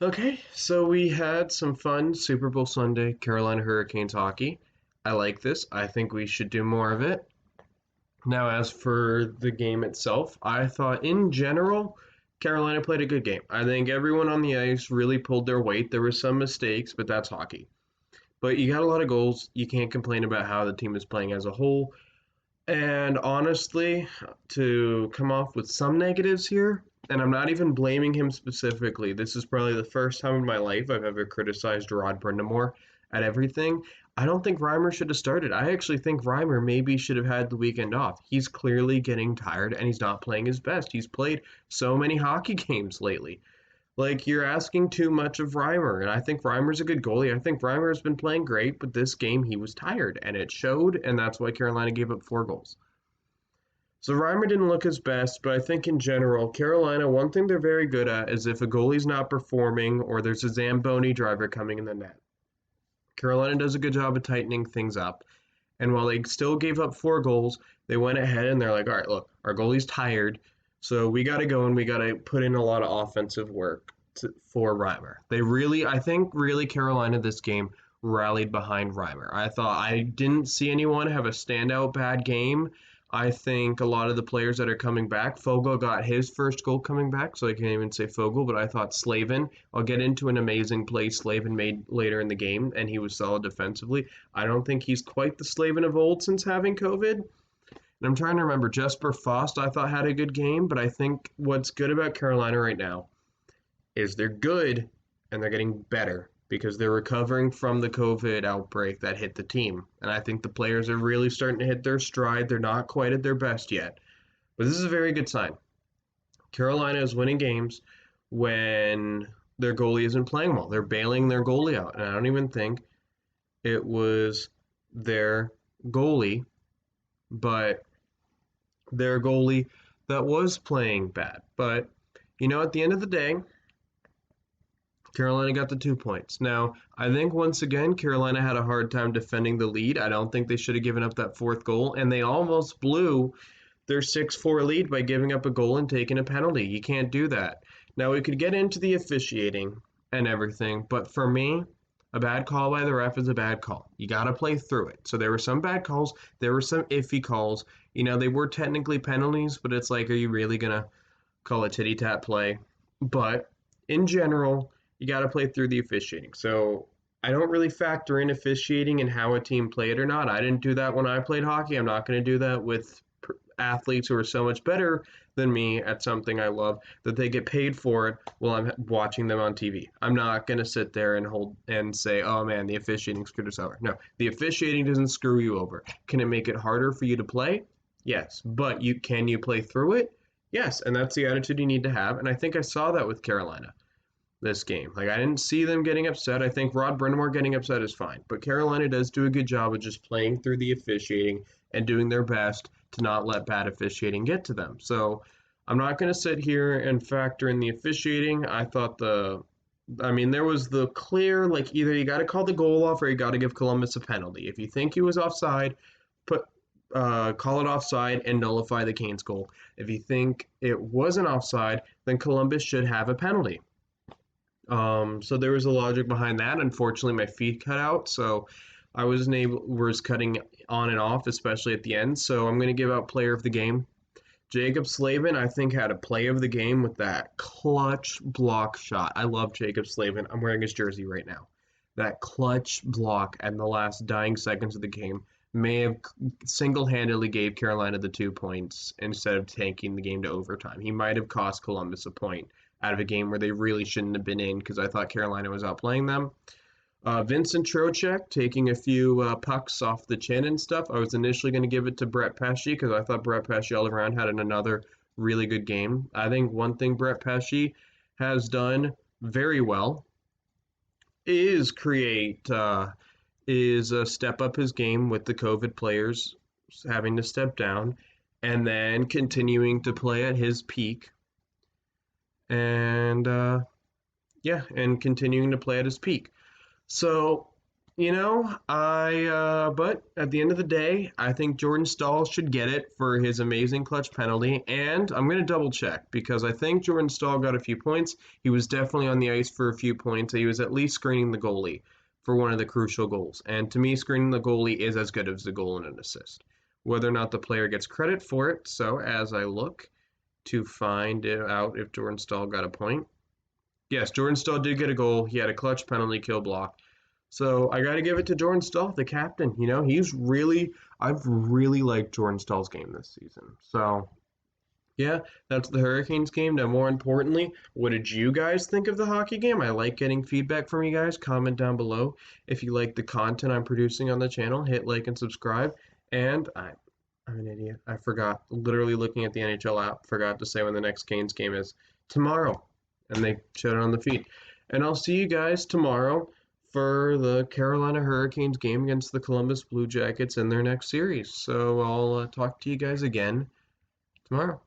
Okay, so we had some fun Super Bowl Sunday Carolina Hurricanes hockey. I like this. I think we should do more of it. Now, as for the game itself, I thought in general, Carolina played a good game. I think everyone on the ice really pulled their weight. There were some mistakes, but that's hockey. But you got a lot of goals. You can't complain about how the team is playing as a whole. And honestly, to come off with some negatives here, and I'm not even blaming him specifically, this is probably the first time in my life I've ever criticized Rod Brindamore at everything. I don't think Reimer should have started. I actually think Reimer maybe should have had the weekend off. He's clearly getting tired and he's not playing his best. He's played so many hockey games lately. Like you're asking too much of Reimer, and I think Reimer's a good goalie. I think Reimer has been playing great, but this game he was tired, and it showed, and that's why Carolina gave up 4 goals. So Reimer didn't look his best, but I think in general, Carolina, one thing they're very good at is if a goalie's not performing or there's a Zamboni driver coming in the net. Carolina does a good job of tightening things up. And while they still gave up 4 goals, they went ahead and they're like, all right, look, our goalie's tired. So we got to go and we got to put in a lot of offensive work for Reimer. They really, I think, really Carolina this game rallied behind Reimer. I thought I didn't see anyone have a standout bad game. I think a lot of the players that are coming back, Fogel got his first goal coming back, so I can't even say Fogel, but I thought Slavin, I'll get into an amazing play Slavin made later in the game, and he was solid defensively. I don't think he's quite the Slavin of old since having COVID. And I'm trying to remember, Jesper Fost, I thought had a good game, but I think what's good about Carolina right now is they're good and they're getting better because they're recovering from the COVID outbreak that hit the team. And I think the players are really starting to hit their stride. They're not quite at their best yet, but this is a very good sign. Carolina is winning games when their goalie isn't playing well. They're bailing their goalie out. And I don't even think it was their goalie, but their goalie that was playing bad. But, at the end of the day, Carolina got the 2 points. Now, I think once again, Carolina had a hard time defending the lead. I don't think they should have given up that fourth goal, and they almost blew their 6-4 lead by giving up a goal and taking a penalty. You can't do that. Now, we could get into the officiating and everything, but for me, a bad call by the ref is a bad call. You got to play through it. So there were some bad calls, there were some iffy calls. They were technically penalties, but it's like, are you really going to call a titty tap play? But in general, you got to play through the officiating. So I don't really factor in officiating and how a team played or not. I didn't do that when I played hockey. I'm not going to do that with athletes who are so much better than me at something I love that they get paid for it while I'm watching them on TV. I'm not going to sit there and hold and say, "Oh man, the officiating screwed us over." No, the officiating doesn't screw you over. Can it make it harder for you to play? Yes, but you play through it? Yes, and that's the attitude you need to have, and I think I saw that with Carolina this game. Like I didn't see them getting upset. I think Rod Brindamore getting upset is fine, but Carolina does do a good job of just playing through the officiating and doing their best to not let bad officiating get to them. So I'm not going to sit here and factor in the officiating. There was the clear, like either you got to call the goal off or you got to give Columbus a penalty. If you think he was offside, put call it offside and nullify the Canes goal. If you think it wasn't offside, then Columbus should have a penalty. So there was a logic behind that. Unfortunately, my feed cut out, so I was cutting on and off, especially at the end. So I'm going to give out player of the game. Jacob Slavin, I think, had a play of the game with that clutch block shot. I love Jacob Slavin. I'm wearing his jersey right now. That clutch block at the last dying seconds of the game may have single-handedly gave Carolina the 2 points instead of taking the game to overtime. He might have cost Columbus a point out of a game where they really shouldn't have been in because I thought Carolina was outplaying them. Vincent Trocheck taking a few pucks off the chin and stuff. I was initially going to give it to Brett Pesce because I thought Brett Pesce all around had another really good game. I think one thing Brett Pesce has done very well is step up his game with the COVID players having to step down and then continuing to play at his peak and continuing to play at his peak. So But at the end of the day, I think Jordan Stahl should get it for his amazing clutch penalty. And I'm going to double check because I think Jordan Stahl got a few points. He was definitely on the ice for a few points. He was at least screening the goalie for one of the crucial goals. And to me, screening the goalie is as good as the goal and an assist. Whether or not the player gets credit for it. So as I look to find out if Jordan Stahl got a point, yes, Jordan Stahl did get a goal. He had a clutch penalty kill block. So I got to give it to Jordan Stahl, the captain. I've really liked Jordan Stahl's game this season. So yeah, that's the Hurricanes game. Now, more importantly, what did you guys think of the hockey game? I like getting feedback from you guys. Comment down below if you like the content I'm producing on the channel. Hit like and subscribe. And I'm an idiot. I forgot. Literally looking at the NHL app, forgot to say when the next Canes game is tomorrow, and they showed it on the feed. And I'll see you guys tomorrow for the Carolina Hurricanes game against the Columbus Blue Jackets in their next series. So I'll talk to you guys again tomorrow.